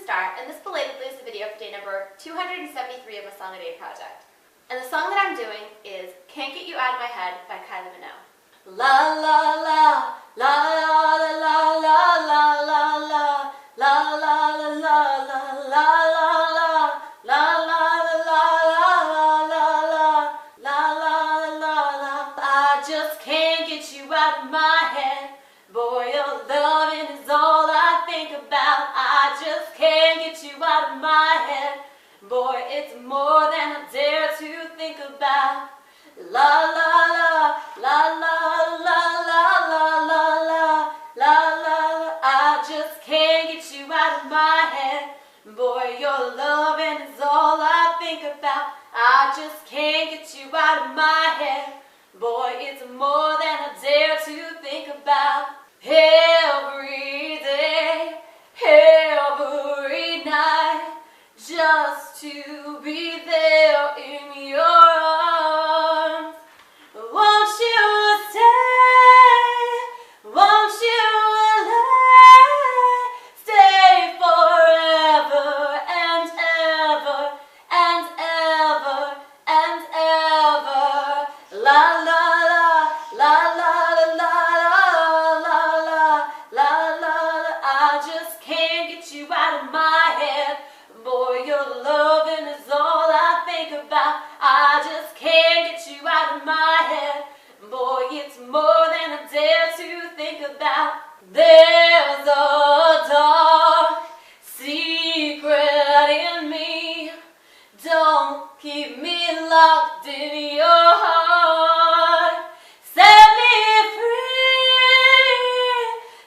Star, and this belatedly is the video for day number 273 of my Song a Day project. And the song that I'm doing is Can't Get You Out of My Head by Kylie Minogue. La la la, la la la la la la la, la la la la la la la, la la la la la la. I just can't get you out of my head. Boy, your loving is all I think about. I just can't get you out of my head. Boy, it's more than I dare to think about. La la la, la la la la la la la la la. I just can't get you out of my head. Boy, your loving is all I think about. I just can't get you out of my head. Boy, it's more than I dare to think about. Every day, every night, just to be there in your arms. Won't you stay? Won't you stay forever and ever and ever and ever? La la la la la. Out of my head, boy, your loving is all I think about. I just can't get you out of my head, boy, it's more than I dare to think about. There's a dark secret in me. Don't keep me locked in your heart. Set me free.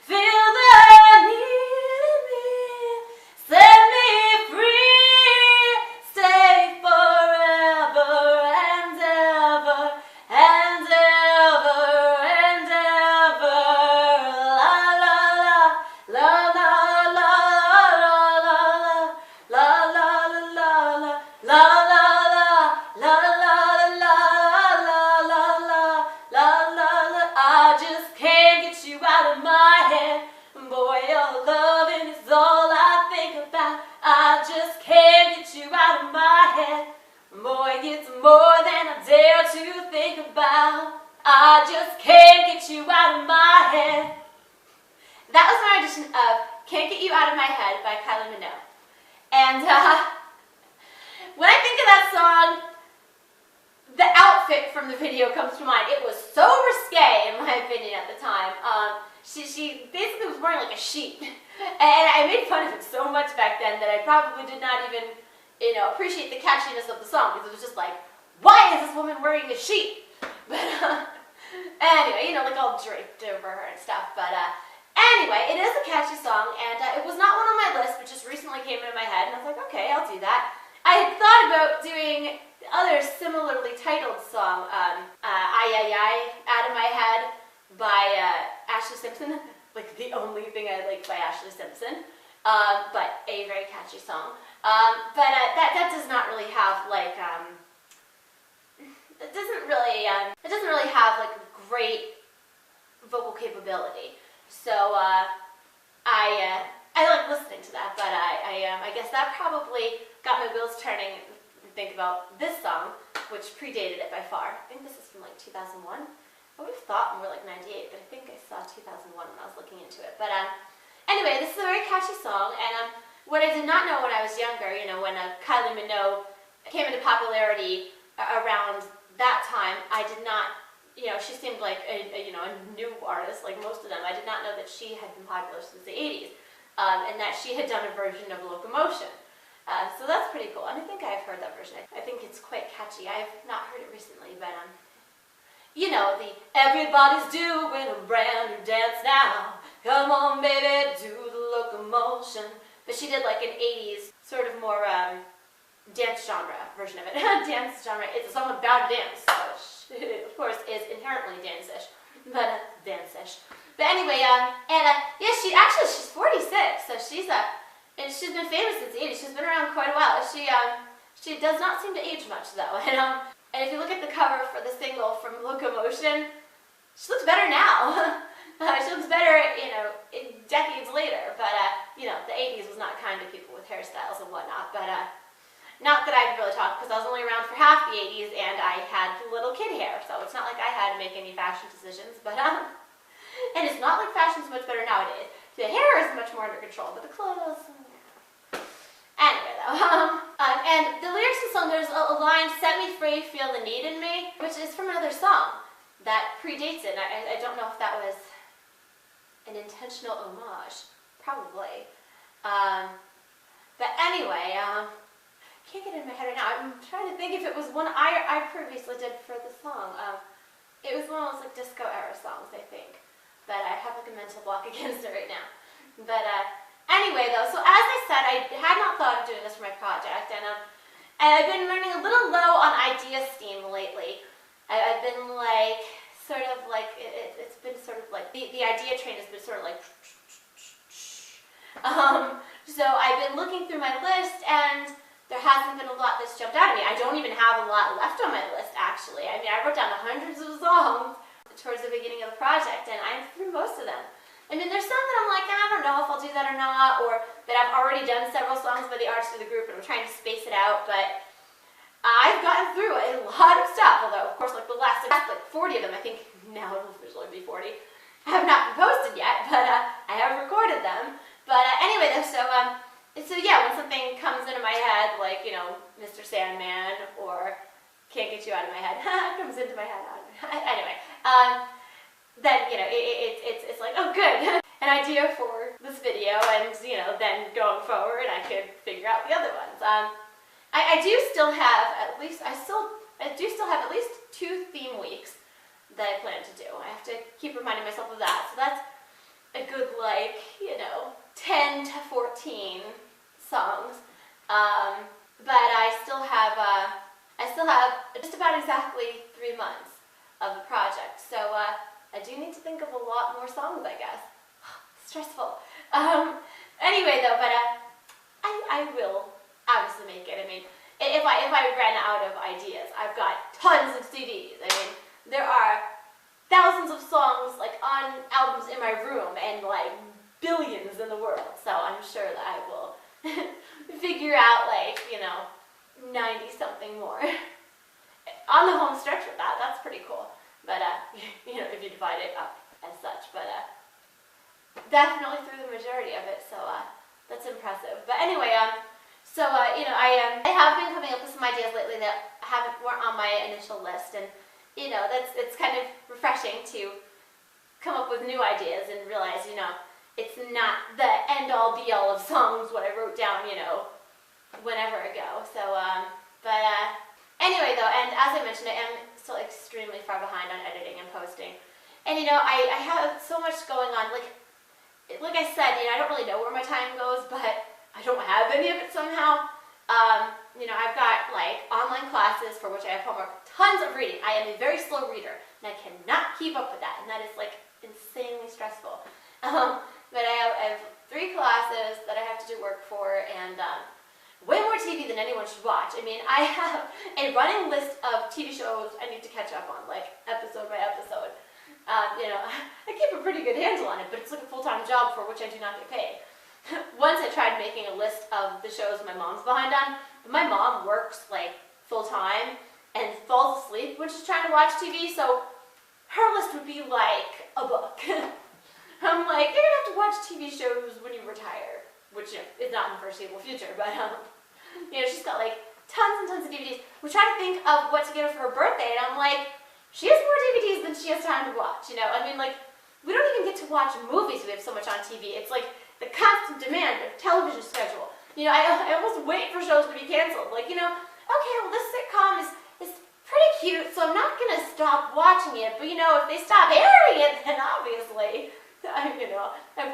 Feel the need in me. Set me free. Stay forever and ever and ever and ever. La la la la la la la la la la la la la. I just can't get you out of my head. Boy, your loving is all I think about. I just can't get you out of my head. Boy, it's more than I dare to think about. I just can't get you out of my head. That was my audition of Can't Get You Out of My Head by Kylie Minogue. And when I think of that song, the outfit from the video comes to mind. It was so risque, in my opinion, at the time. She basically was wearing like a sheet. And I made fun of it so much back then that I probably did not even, appreciate the catchiness of the song, because it was just like, why is this woman wearing a sheet? But anyway, like all draped over her and stuff. But anyway, it is a catchy song, and it was not one on my list, but just recently came into my head, and I was like, okay, I'll do that. I had thought about doing other similarly titled song, Out of My Head by Ashley Simpson, like the only thing I like by Ashley Simpson, but a very catchy song. But that does not really have like, it doesn't really have like great vocal capability. So I like listening to that, but I guess that probably got my wheels turning. Think about this song, which predated it by far. I think this is from like 2001. I would have thought more like 98, but I think I saw 2001 when I was looking into it. But anyway, this is a very catchy song, and what I did not know when I was younger, when Kylie Minogue came into popularity around that time, I did not, she seemed like a new artist, like most of them. I did not know that she had been popular since the 80s, and that she had done a version of Locomotion. So that's pretty cool, and I think I've heard that version. I think it's quite catchy. I have not heard it recently, but the everybody's doing a brand new dance now. Come on, baby, do the locomotion. But she did like an 80s sort of more dance genre version of it. Dance genre. It's a song about a dance, so it, of course, is inherently dance-ish, but dance-ish. But anyway, yeah, she's 46, so she's been famous since the 80s. She's been around quite a while. She does not seem to age much though. And if you look at the cover for the single from Locomotion, she looks better now. She looks better, decades later, but, the 80s was not kind to people with hairstyles and whatnot, but, not that I can really talk, because I was only around for half the 80s, and I had little kid hair, so it's not like I had to make any fashion decisions, but, and it's not like fashion's much better nowadays. The hair is much more under control, but the clothes, anyway though, and the lyrics to the song, there's a line, "Set me free, feel the need in me," which is from another song that predates it, and I don't know if that was an intentional homage, probably, but anyway, can't get it in my head right now. I'm trying to think if it was one I previously did for the song. It was one of those like disco era songs, I think. But I have like a mental block against it right now. But anyway, though, so as I said, I had not thought of doing this for my project, and I've been running a little low on idea steam lately. I've been like it's been sort of like the idea train has been sort of like. So I've been looking through my list, and there hasn't been a lot that's jumped out at me. I don't even have a lot left on my list, actually. I mean, I wrote down hundreds of songs towards the beginning of the project, and I'm through most of them. I mean, there's some that I'm like, I don't know if I'll do that or not, or that I've already done several songs by the artists of the group, and I'm trying to space it out, but I've gotten through a lot of stuff, although, of course, like the last like 40 of them, I think now it'll officially be 40, have not been posted yet, but I have recorded them. But anyway, though, so yeah, when something comes into my head, like, Mr. Sandman, or Can't Get You Out of My Head, comes into my head, anyway, then, it's like, oh, good, an idea for this video, and, then going forward, I could figure out the other ones. I do still have at least 2 theme weeks that I plan to do. I have to keep reminding myself of that, so that's a good, 10 to 14 songs, but I still have just about exactly 3 months of the project, so I do need to think of a lot more songs, I guess. Stressful. Anyway, though, but I will obviously make it. I mean, if I ran out of ideas, I've got tons of CDs. I mean, there are thousands of songs like on albums in my room, and like billions in the world, so I'm sure that I will figure out 90 something more on the home stretch with that. That's pretty cool, but if you divide it up as such, but definitely through the majority of it, so that's impressive. But anyway, so I have been coming up with some ideas lately that weren't on my initial list, and it's kind of refreshing to come up with new ideas and realize it's not the end-all be-all of songs what I wrote down, whenever ago. So, but anyway, though, and as I mentioned, I am still extremely far behind on editing and posting. And, I have so much going on. Like I said, I don't really know where my time goes, but I don't have any of it somehow. I've got, online classes for which I have homework, tons of reading. I am a very slow reader, and I cannot keep up with that, and that is, insanely stressful. But I have 3 classes that I have to do work for, and way more TV than anyone should watch. I mean, I have a running list of TV shows I need to catch up on, episode by episode. I keep a pretty good handle on it, but it's like a full-time job for which I do not get paid. Once I tried making a list of the shows my mom's behind on. My mom works, full-time and falls asleep when she's trying to watch TV, so her list would be like a book. I'm like, you're gonna have to watch TV shows when you retire, which is not in the foreseeable future, but she's got tons and tons of DVDs. We're trying to think of what to get her for her birthday, and I'm like, she has more DVDs than she has time to watch. I mean, we don't even get to watch movies. We have so much on TV. It's the constant demand of television schedule. I almost wait for shows to be canceled. Okay, well, this sitcom is pretty cute, so I'm not gonna stop watching it. But if they stop airing it, then obviously I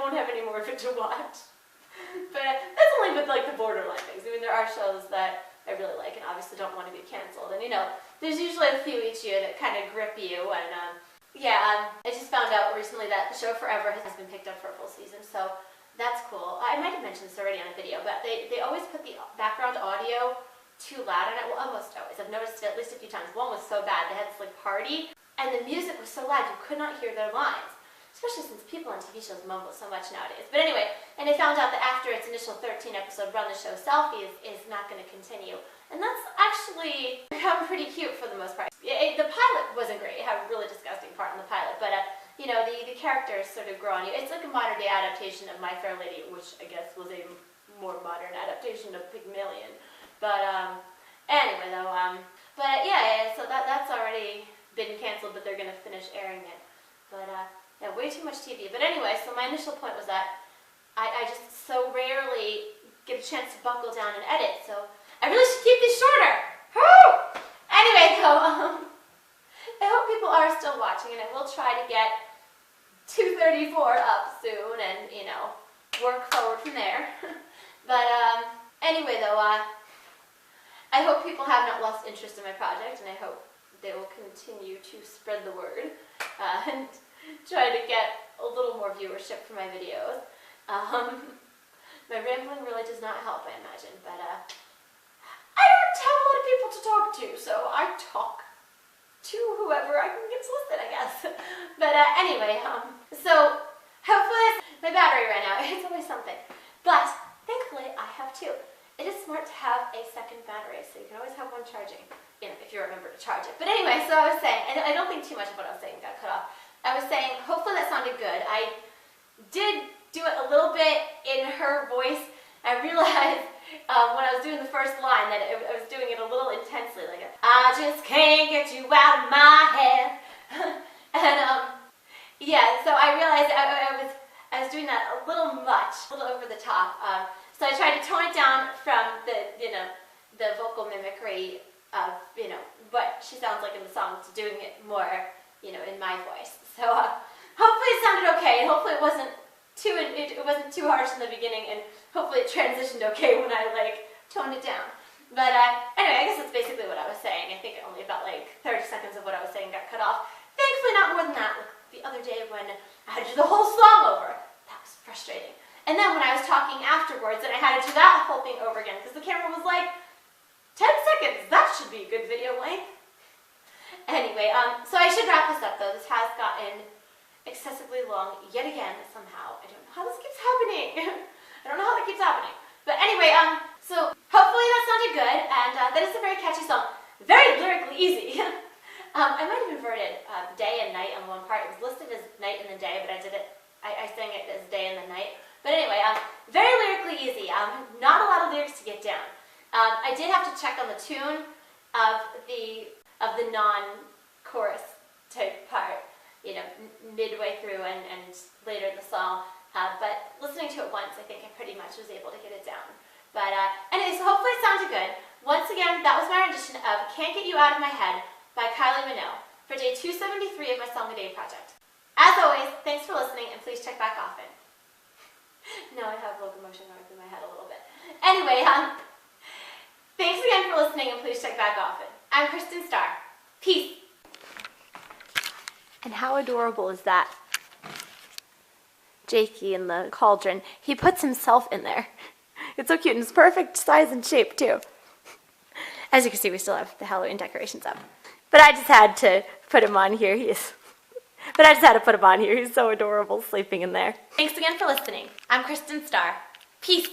won't have any more of it to watch. But that's only with the borderline things. I mean, there are shows that I really like and obviously don't want to be canceled. And there's usually a few each year that kind of grip you. And I just found out recently that the show Forever has been picked up for a full season, so that's cool. I might have mentioned this already on a video, but they always put the background audio too loud on it. Well, almost always. I've noticed it at least a few times. One was so bad. They had this party, and the music was so loud you could not hear their lines. especially since people on TV shows mumble so much nowadays. But anyway, and I found out that after its initial 13-episode run, the show Selfies is not going to continue. And that's actually become pretty cute for the most part. The pilot wasn't great. It had a really disgusting part in the pilot, but you know, the characters sort of grow on you. It's like a modern-day adaptation of My Fair Lady, which I guess was a more modern adaptation of Pygmalion. But anyway, though, but yeah, so that's already been canceled, but they're going to finish airing it. But yeah, way too much TV. But anyway, so my initial point was that I just so rarely get a chance to buckle down and edit, so I really should keep these shorter. Woo! Anyway, though, I hope people are still watching, and I will try to get 234 up soon, and you know, work forward from there. But anyway, though, I hope people have not lost interest in my project, and I hope they will continue to spread the word and try to get a little more viewership for my videos. My rambling really does not help, I imagine, but I don't have a lot of people to talk to, so I talk to whoever I can get to listen, I guess. But anyway, so hopefully my battery ran out. It's always something. But thankfully, I have two. It is smart to have a second battery, so you can always have one charging, you know, if you remember to charge it. But anyway, so I was saying, I don't think too much of what I was saying got cut off. I was saying, hopefully that sounded good. I did do it a little bit in her voice. I realized when I was doing the first line that I was doing it a little intensely, like I just can't get you out of my head. And yeah, so I realized I was doing that a little much, a little over the top. So I tried to tone it down from the vocal mimicry of what she sounds like in the song to doing it more in my voice. So hopefully it sounded okay, and hopefully it wasn't too harsh in the beginning, and hopefully it transitioned okay when I toned it down. But anyway, I guess that's basically what I was saying. I think only about 30 seconds of what I was saying got cut off. Thankfully not more than that. Like the other day when I had to do the whole song over. That was frustrating. And then when I was talking afterwards and I had to do that whole thing over again because the camera was like, 10 seconds, that should be a good video length. Anyway, so I should wrap this up though. This has gotten excessively long yet again somehow. I don't know how this keeps happening. I don't know how that keeps happening. But anyway, so hopefully that sounded good, and that is a very catchy song. Very lyrically easy. I might have inverted day and night on one part. It was listed as night and the day, but I sang it as day and the night. But anyway, very lyrically easy. Not a lot of lyrics to get down. I did have to check on the tune of the non-chorus type part, midway through and later in the song. But listening to it once, I think I pretty much was able to get it down. But anyway, so hopefully it sounded good. Once again, that was my rendition of Can't Get You Out of My Head by Kylie Minogue for day 273 of my Song a Day project. As always, thanks for listening, and please check back often. Now I have locomotion going through my head a little bit. Anyway, thanks again for listening, and please check back often. I'm Kristin Starr. Peace. And how adorable is that? Jakey in the cauldron. He puts himself in there. It's so cute, and it's perfect size and shape, too. As you can see, we still have the Halloween decorations up. But I just had to put him on here. He's so adorable, sleeping in there. Thanks again for listening. I'm Kristin Starr. Peace.